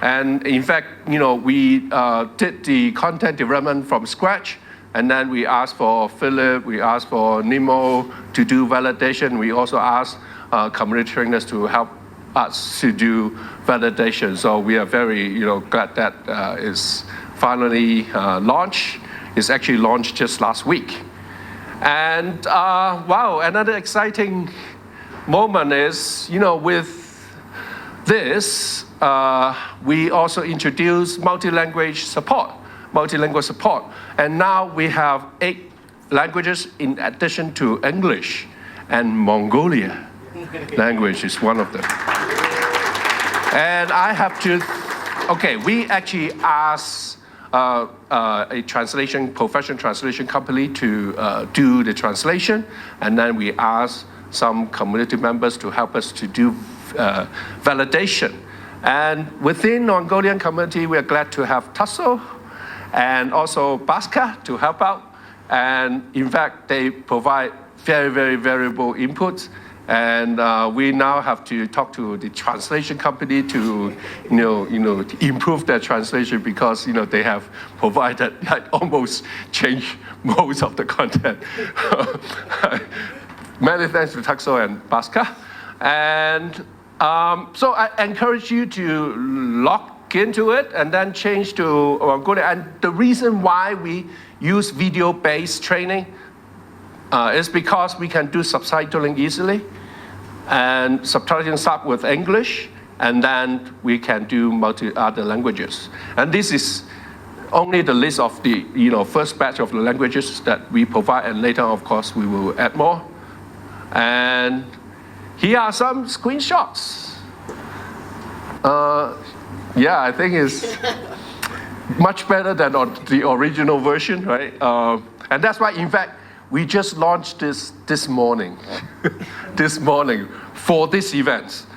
And in fact, we did the content development from scratch. And then we asked for Philip, we asked for Nemo to do validation. We also asked community trainers to help us to do validation. So we are very glad that is finally launched. It's actually launched just last week. And wow, another exciting moment is, with this, we also introduced multilingual support. And now we have 8 languages in addition to English, and Mongolia language is one of them. And I have to, we actually asked a professional translation company to do the translation, and then we asked some community members to help us to do validation. And within the Mongolian community, we are glad to have Tasso and also Baska to help out. And in fact, they provide very, very valuable inputs. And we now have to talk to the translation company to, to improve their translation, because they have provided almost changed most of the content. Many thanks to Tasso and Baska. And so I encourage you to log into it and then change to Mongolian. And the reason why we use video-based training is because we can do subtitling easily. And subtitling start with English, and then we can do other languages. And this is only the list of the first batch of the languages that we provide, and later, of course, we will add more. And here are some screenshots. Yeah, I think it's much better than the original version, right? And that's why, in fact, we just launched this morning, for this event,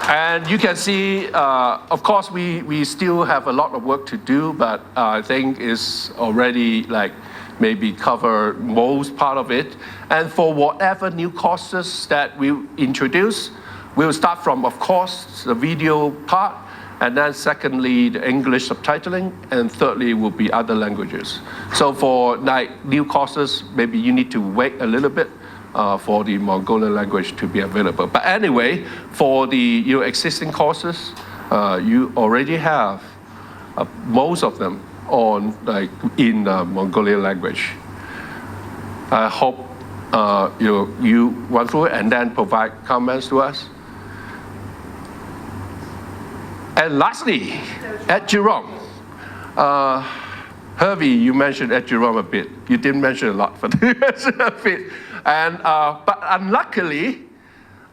And you can see, of course, we still have a lot of work to do, but I think it's already maybe cover most part of it. And for whatever new courses that we introduce, we'll start from, of course, the video part, and then secondly, the English subtitling, and thirdly will be other languages. So for new courses, maybe you need to wait a little bit for the Mongolian language to be available. But anyway, for the existing courses, you already have most of them on in Mongolian language. I hope you went through it and then provide comments to us. And lastly, Ed Jerome. Hervey, you mentioned Ed Jerome a bit. You didn't mention a lot, but you mentioned a bit. And, but unluckily,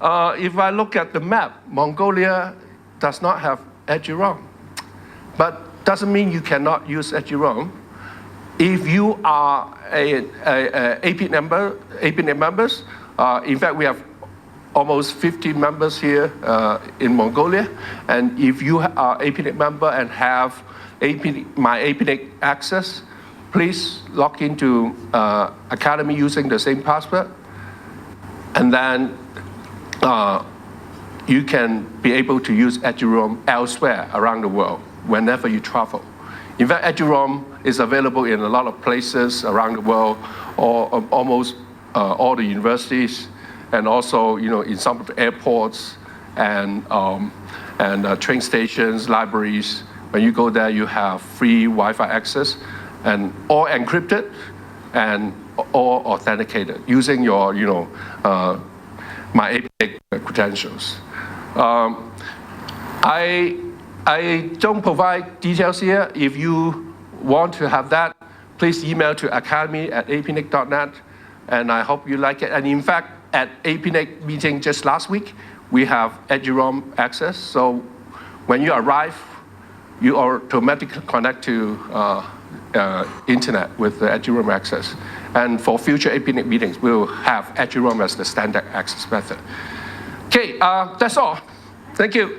if I look at the map, Mongolia does not have Ed Jerome. But doesn't mean you cannot use Ed Jerome. If you are APNet members, in fact, we have almost 50 members here in Mongolia. And if you are APNet member and have my APNet access, please log into Academy using the same password. And then you can be able to use Eduroam elsewhere around the world whenever you travel. In fact, Eduroam is available in a lot of places around the world, or almost all the universities, and also in some of the airports and train stations, libraries. When you go there, you have free Wi-Fi access, and all encrypted and all authenticated using your my APNet credentials. I don't provide details here. If you want to have that, please email to academy@apnec.net, and I hope you like it. And in fact, at APNec meeting just last week, we have Eduroam access. So when you arrive, you automatically connect to internet with the Eduroam access. And for future APNec meetings, we'll have Eduroam as the standard access method. Okay, that's all. Thank you.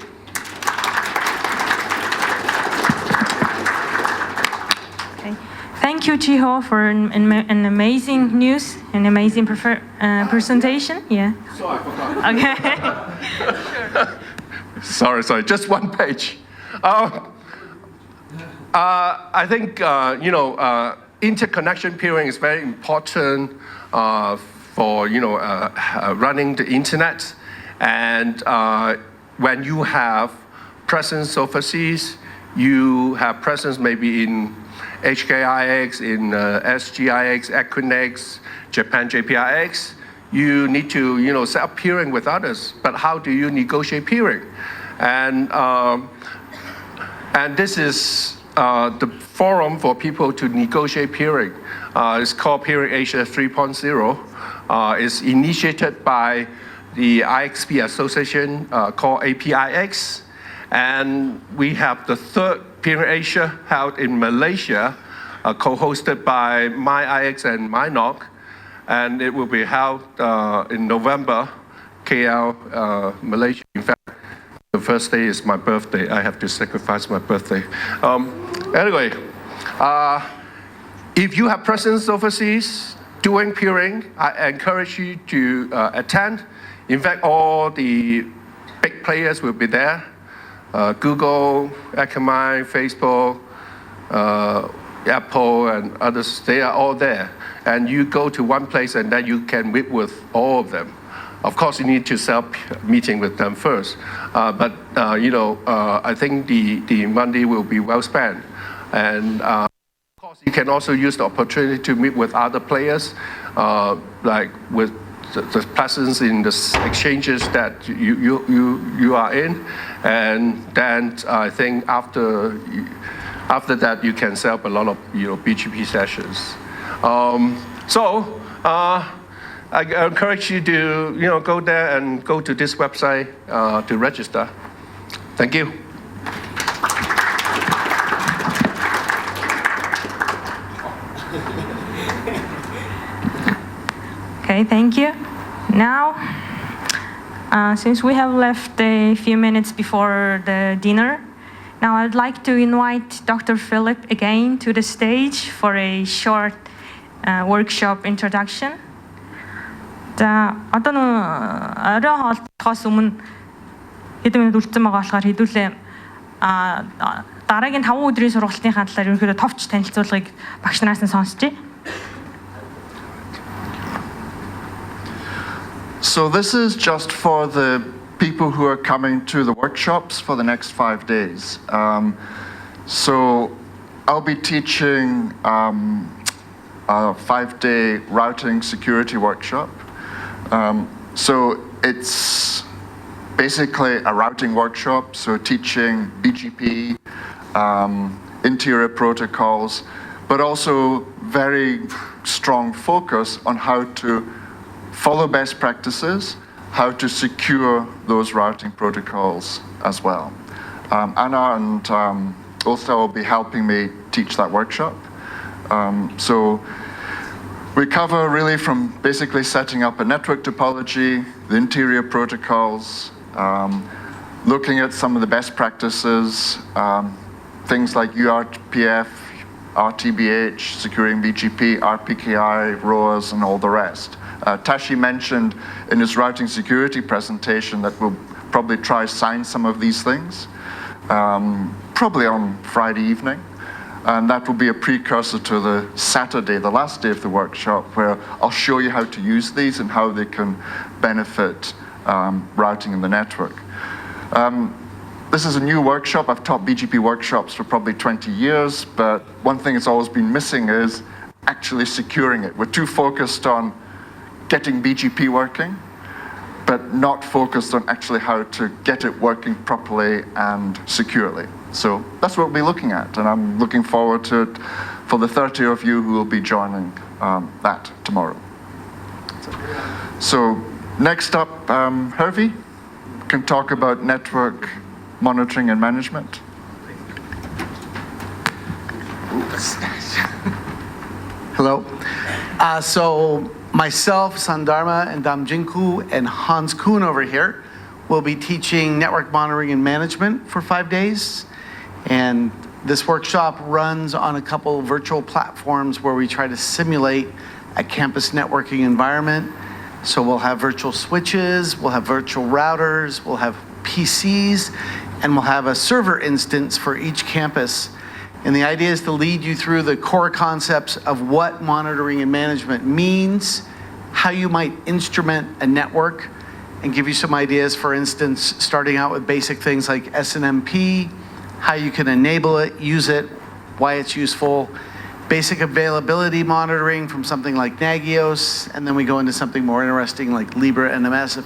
Okay. Thank you, Chiho, for an amazing news, an amazing presentation. Yeah. So I forgot. Okay. Sorry, just one page. I think, interconnection peering is very important for, running the internet. And when you have presence overseas, you have presence maybe in HKIX, in SGIX, Equinix, Japan JPIX, you need to set up peering with others. But how do you negotiate peering? And this is the forum for people to negotiate peering. It's called Peering Asia 3.0. It's initiated by the IXP Association called APIX. And we have the third Peering Asia held in Malaysia, co-hosted by mnIX and mnOG. And it will be held in November, KL, Malaysia. In fact, the first day is my birthday. I have to sacrifice my birthday. Anyway, if you have presence overseas doing peering, I encourage you to attend. In fact, all the big players will be there. Google, Akamai, Facebook, Apple, and others, they are all there. And you go to one place and then you can meet with all of them. Of course, you need to set up a meeting with them first. I think the Monday will be well spent. And of course, you can also use the opportunity to meet with other players, like with the presence in the exchanges that you are in. And then I think after that, you can set up a lot of BGP sessions. I encourage you to go there and go to this website to register. Thank you. Okay, thank you. Now, since we have left a few minutes before the dinner, now I'd like to invite Dr. Philip again to the stage for a short workshop introduction. За одоо орой хоолтохоос өмнө хэдэн минут үлдсэн байгаа болохоор хэдүүлээ дараагийн 5 өдрийн сургалтынхаа талаар ерөнхийдөө товч танилцуулгыг багш нараас нь сонсчээ. So this is just for the people who are coming to the workshops for the next 5 days. So I'll be teaching a 5-day routing security workshop. So it's basically a routing workshop, so teaching BGP, interior protocols, but also very strong focus on how to follow best practices, how to secure those routing protocols as well. Anna and Ulsta will be helping me teach that workshop. So we cover really from basically setting up a network topology, the interior protocols, looking at some of the best practices, things like URPF, RTBH, securing BGP, RPKI, ROAs, and all the rest. Tashi mentioned in his routing security presentation that we'll probably try sign some of these things, probably on Friday evening. And that will be a precursor to the Saturday, the last day of the workshop, where I'll show you how to use these and how they can benefit routing in the network. This is a new workshop. I've taught BGP workshops for probably 20 years, but one thing that's always been missing is actually securing it. We're too focused on getting BGP working, but not focused on actually how to get it working properly and securely. So that's what we'll be looking at, and I'm looking forward to it for the 30 of you who will be joining that tomorrow. So next up, Hervey can talk about network monitoring and management. Hello. So myself, Sandharma, and Damjinku, and Hans Kuhn over here will be teaching network monitoring and management for 5 days. And This workshop runs on a couple virtual platforms where we try to simulate a campus networking environment. So we'll have virtual switches, we'll have virtual routers, we'll have PCs, and we'll have a server instance for each campus. And the idea is to lead you through the core concepts of what monitoring and management means, how you might instrument a network, and give you some ideas, for instance, starting out with basic things like SNMP, how you can enable it, use it, why it's useful, basic availability monitoring from something like Nagios, and then we go into something more interesting like Libra NMS, if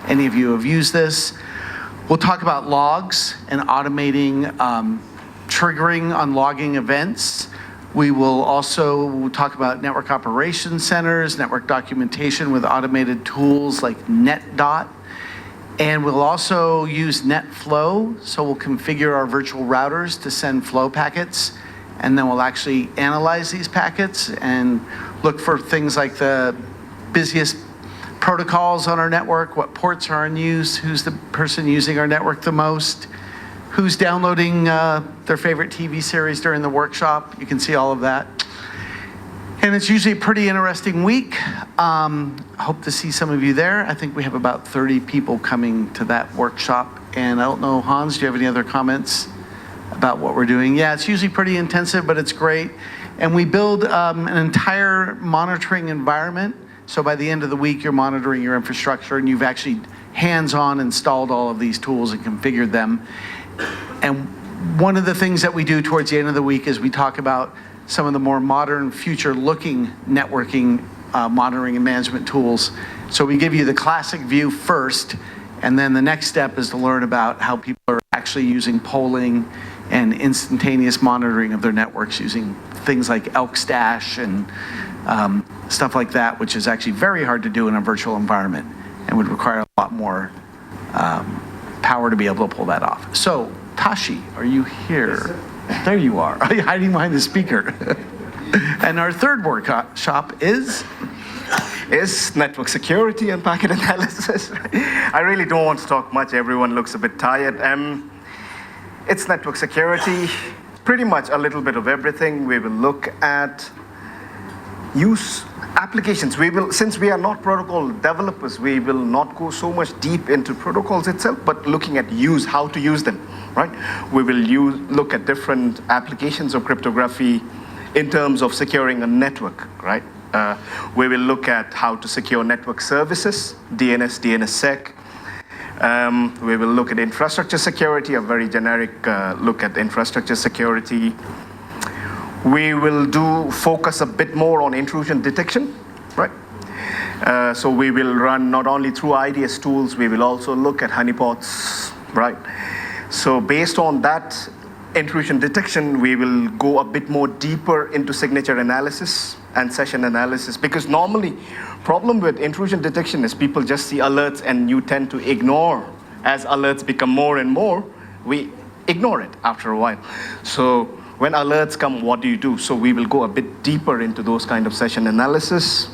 any of you have used this. We'll talk about logs and automating triggering on logging events. We will also talk about network operation centers, network documentation with automated tools like NetDot. And we'll also use NetFlow, so we'll configure our virtual routers to send flow packets, and then we'll actually analyze these packets and look for things like the busiest protocols on our network, what ports are in use, who's the person using our network the most, who's downloading their favorite TV series during the workshop. You can see all of that. And it's usually a pretty interesting week. Hope to see some of you there. I think we have about 30 people coming to that workshop. And I don't know, Hans, do you have any other comments about what we're doing? Yeah, it's usually pretty intensive, but it's great. And we build an entire monitoring environment. So by the end of the week, you're monitoring your infrastructure and you've actually hands-on installed all of these tools and configured them. And one of the things that we do towards the end of the week is we talk about some of the more modern, future-looking networking monitoring and management tools. So we give you the classic view first, and then the next step is to learn about how people are actually using polling and instantaneous monitoring of their networks using things like ElkStash and stuff like that, which is actually very hard to do in a virtual environment and would require a lot more power to be able to pull that off. So, Tashi, are you here? Yes, there you are, hiding behind the speaker. And our third workshop is network security and packet analysis. I really don't want to talk much. Everyone looks a bit tired. It's network security, pretty much a little bit of everything. We will look at use applications. Since we are not protocol developers, we will not go so much deep into protocols itself, but looking at how to use them, right? We will look at different applications of cryptography in terms of securing a network, right? We will look at how to secure network services, DNS, DNSSEC. We will look at infrastructure security, a very generic look at infrastructure security. We will focus a bit more on intrusion detection, right? So we will run not only through IDS tools, we will also look at honeypots, right? So based on that intrusion detection, we will go a bit more deeper into signature analysis and session analysis, because normally problem with intrusion detection is people just see alerts and you tend to ignore. As alerts become more and more, we ignore it after a while. So when alerts come, what do you do? So we will go a bit deeper into those kind of session analysis.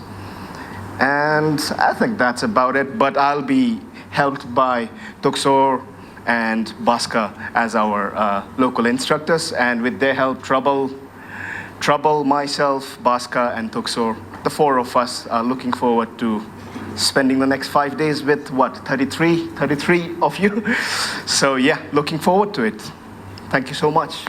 And I think that's about it, but I'll be helped by Tuksor and Bhaskar as our local instructors, and with their help, Trouble, myself, Bhaskar, and Tuksor, the four of us are looking forward to spending the next 5 days with, 33 of you. So yeah, looking forward to it. Thank you so much.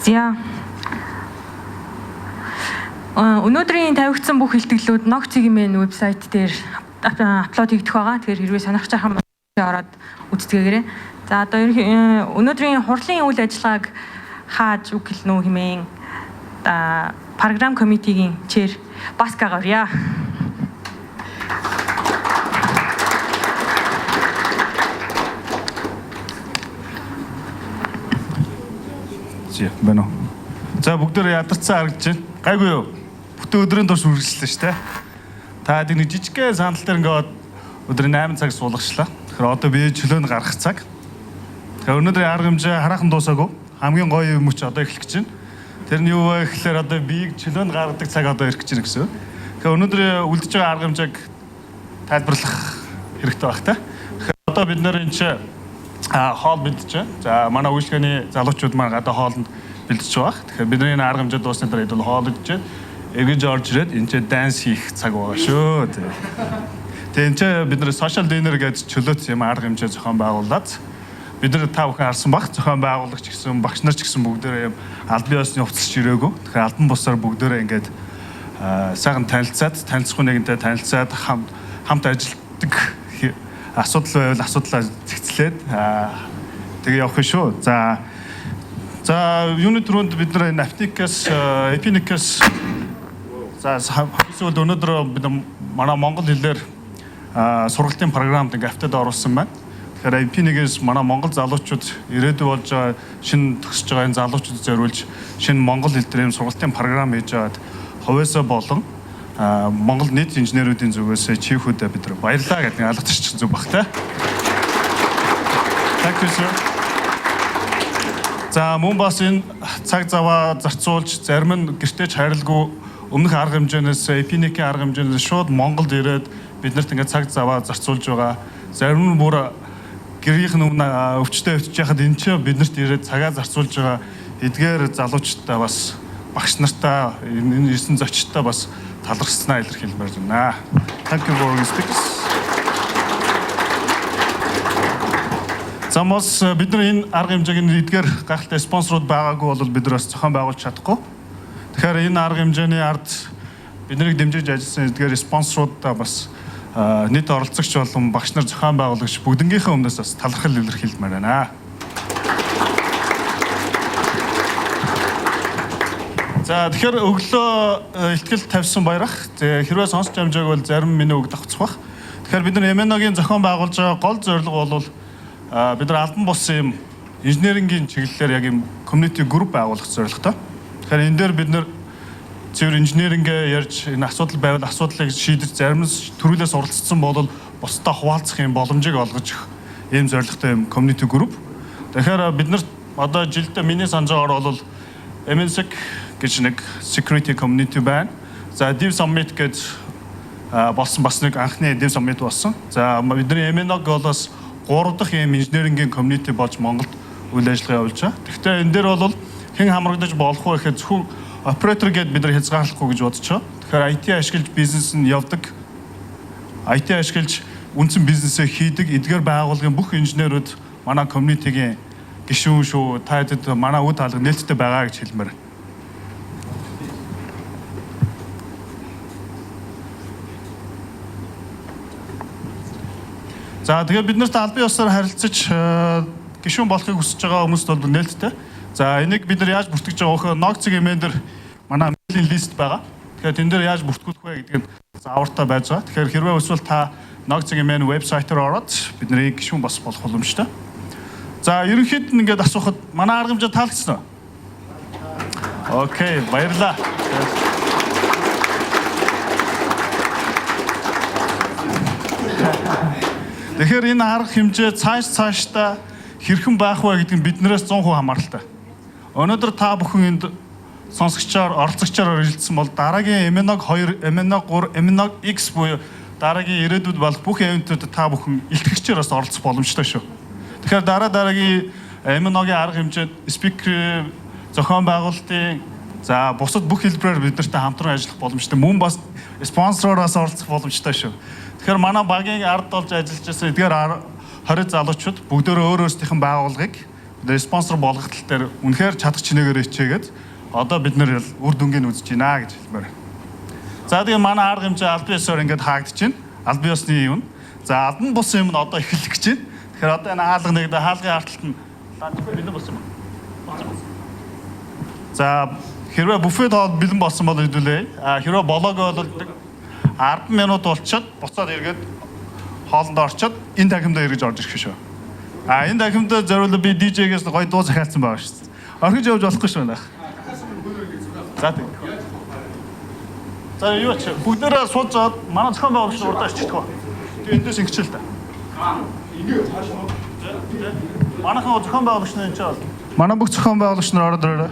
За. Өнөөдрийн тавигдсан бүх хэлтгэлүүд NOG цэгийн вебсайт дээр аплод хийгдэх байгаа. Тэгэхээр хэрвээ сонирхож байгаа юм бол ороод үздээгээрэй. За одоо өнөөдрийн хурлын үйл ажиллагааг хааж үг хэлнэ үү хэмээн програм комитетийн чээр Баскаг авъя. Байна уу. За бүгдөө ядарсан харагдаж байна. Гайгүй юу? Бүтэн өдрийн турш үргэлжлээ шүү дээ. Та нэг жижигхэн сандал дээр ингээд өдрийн 8 цаг суулгачлаа. Тэгэхээр одоо би чөлөөнд гарах цаг. Тэгэхээр өнөөдрийн арга хэмжээ хараахан дуусаагүй. Хамгийн гоё юм ч одоо эхлэх гэж байна. Тэр нь юу вэ гэхээр одоо биеийг чөлөөнд гаргадаг цаг одоо ирэх гэж байна гэсэн. Тэгэхээр өнөөдөр үлдэж байгаа арга хэмжээг тайлбарлах хэрэгтэй байх та. Тэгэхээр одоо бид нэр энэ чинь хоол бэлдэж байна. За манай үйлчлэгээний залуучууд маань гадаа хоолнд бэлдэж байгаа. Тэгэхээр бидний энэ арга хэмжээ дуусны дараа хэдүүл хоол идэж эргэж орж ирээд энэ чинь данс хийх цаг байгаа шүү. Тэгээ энэ чинь бид нэр social dinner гэж чөлөөт юм арга хэмжээ зохион байгуулад бид нар та бүхэн харсан баг зохион байгуулагч гэсэн багш нар ч гэсэн бүгдээрээ юм аль бие усны хувцасч ирээгүй. Тэгэхээр албан бусаар бүгдээрээ ингээд сайхан танилцаад танилцах нэгэнтэй танилцаад хамт ажилладаг асуудал байвал асуудлаа зэгцлээд тэгээ явах шүү. За юуны түрүүнд бид нар Naphnic-аас Epinic-аас за эсвэл өнөөдөр бид манай монгол хэлээр сургалтын програмд ингээ автад оруулсан байна. Тэгэхээр Epinic-ээс манай монгол залуучууд ирээдүй болж байгаа шинэ төгсөж байгаа энэ залуучууд зориулж шинэ монгол хэл дээр сургалтын програм хийж аваад хувьяасаа болон монгол нийт инженеруудын зүгээс чийхүүдэд бид нар баярлаа гэдэг алга тусчих зүг баг та. Thank you sir. За мөн бас энэ цаг заваа зарцуулж зарим нь гэртеж хайралгүй өмнөх арга хэмжээнээс Epinic-ийн арга хэмжээнээс шууд Монголд ирээд биднэрт ингээд цаг заваа зарцуулж байгаа. Зарим нь бүр гэрийнх нь өвчтөе өвчж яхад энэ ч биднэрт ирээд цагаа зарцуулж байгаа эдгээр залуучуудаа бас багш нартаа энэ ирсэн зочдтой бас талархснаа илэрхийлмээр байна. Thank you for speakers. Замос бид нар энэ арга хэмжээг эдгээр гахалтай спонсорууд байгаагүй бол бид нар бас зохион байгуулж чадахгүй. Тэгэхээр энэ арга хэмжээний ард биднийг дэмжиж ажилласан эдгээр спонсоруудаа бас нийт оролцогч болон багш нар зохион байгуулагч бүгднгийнхээ өмнөөс бас талархал илэрхийлмээр байна. За тэгэхээр өглөө ихтгэл тавьсан баярах. Хэрвээ сонсч амжааг бол зарим миний үг давцах бах. Тэгэхээр бид нар mnNOG-ийн зохион байгуулж байгаа гол зорилго бол бид нар албан бус юм инженерингийн чиглэлээр яг юм community group байгуулах зорилготой. Тэгэхээр энэ дээр бид нар цэвэр инженерингээ ярьж энэ асуудал байвал асуудлыг шийдэж зарим нь төрүүлээс оролцсон бол бусдаа хуваалцах юм боломжийг олгож ийм зорилготой юм community group. Тэгэхээр бид нар одоо жилдээ миний санджаагаар бол mnSec гэж нэг security community байна. За Div Summit гэж болсон бас нэг анхны Div Summit болсон. За бидний mnNOG болоос 3 дахь юм инженерингийн community болж Монголд үйл ажиллагаа явуулж байгаа. Гэхдээ энэ дээр бол хэн хамрагдаж болох вэ гэхэд зөвхөн оператор гэдээ бид нар хязгаарлахгүй гэж бодож байгаа. Тэгэхээр IT ашиглаж бизнес нь явдаг. IT ашиглаж үндсэн бизнесээ хийдэг эдгээр байгууллагын бүх инженерүүд манай community-гийн гишүүн шүү. Та хэд манай үе таалга нээлттэй байгаа гэж хэлмээр. За тэгээд бид нарт албан ёсоор харилцаж гишүүн болохыг хүсэж байгаа хүмүүст бол нээлттэй. За энийг бид нар яаж бүртгэж байгаа вэ? mnOG эмээн дээр манай мailing list байгаа. Тэгэхээр тэн дээр яаж бүртгүүлэх вэ гэдэг нь заавартай байж байгаа. Тэгэхээр хэрвээ эсвэл та mnOG эмээн вебсайтаар ороод бидний гишүүн болох боломжтой. За ерөнхийд нь ингээд асуухад манай арга хэмжээ таалагдсан уу? Окей, баярлалаа. Тэгэхээр энэ арга хэмжээ цаашдаа хэрхэн байх вэ гэдэг нь биднээс 100% хамааралтай. Өнөөдөр та бүхэн энд сонсогчоор, оролцогчоор оролцсон бол дараагийн mnNOG 2, mnNOG 3, mnNOG X буюу дараагийн ирээдүйд болох бүх ивентүүдэд та бүхэн илтгэгчээр бас оролцох боломжтой шүү. Тэгэхээр дараагийн mnNOG-ийн арга хэмжээнд спикер, зохион байгуулалтын за бусад бүх хэлбэрээр бид нартай хамтран ажиллах боломжтой. Мөн бас спонсороос оролцох боломжтой шүү. Тэгэхээр манай багийн ард болж ажиллаж байсан эдгээр 20 залуучууд бүгдөө өөр өөрсдийнх нь байгууллагыг спонсор болгох тал дээр үнэхээр чадах чинээгээр хичээгээд одоо бид нэр үр дүнгийн үзэж байна гэж хэлмээр. За тэгээ манай арга хэмжээ албан ёсоор ингээд хаагдаж байна. Албан ёсны юм. За албан бус юм нь одоо эхэлэх гэж байна. Тэгэхээр одоо энэ хаалга нэгдэ хаалгын арталт нь бэлэн болсон юм. За хэрвээ буфет хоол бэлэн болсон бол хэдүүлээ. Хэрвээ болоогүй бол 10 минут болчиход буцаад эргээд хоолнд орчоод энэ дахимдаа эргэж орж ирэх шүү. Энэ дахимдаа зориулаад би DJ-гээс гоё дуу захиалсан байгаа шүү. Орхиж явж болохгүй шүү нах. За тийм. За юу ч бүгдээрээ суудаад манай зохион байгуулагч урдаас чигтгөө. Тэгээ эндээс ингэчээл та. Ингээ цаашаа. Манайхан зохион байгуулагч нар энэ ч бол. Манай бүх зохион байгуулагч нар ороод ирээ.